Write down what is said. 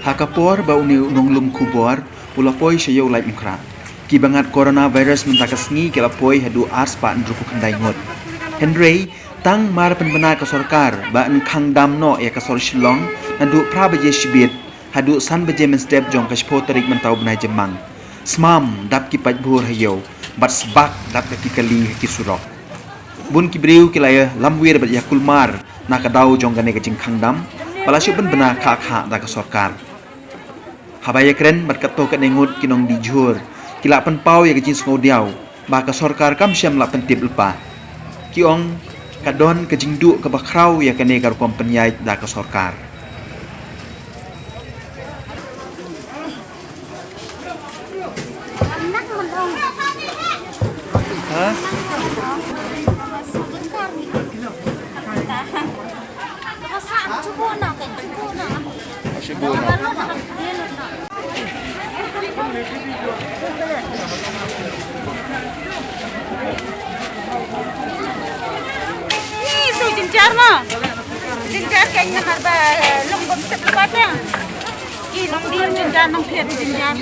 Hakapor ba uni unong kubor ulapoi sayo lai mukra. Kibangat coronavirus mentakasngi kelapoi hadu aspa ndruku kendai ngot. Henry tang mar penbena ke sorkar ba khang damno ya ke sor Shillong nandu prabaje shibit hadu san baje menstep jong kaspo tarik mentau benai jemang. Smam dap ki pajbur hayo bat sbak dap ki kali ki surok. Bun kibriu kilaya lamwir bat yakulmar nakadau jong gane ke jing khang dam palasyu bena kha da ke sorkar. Habaya keren bat kato ke nengut kinong dijur kila penpau ya kejin sngodiau ba ka sorkar kam syam la pentip lepa kiong kadon kejing du ke bakrau ya kene kar kompenyai da ka sorkar. Ha? Jinjar kayaknya harba longbom sepelatnya. Ki long dia jinjar nong phet jinjar.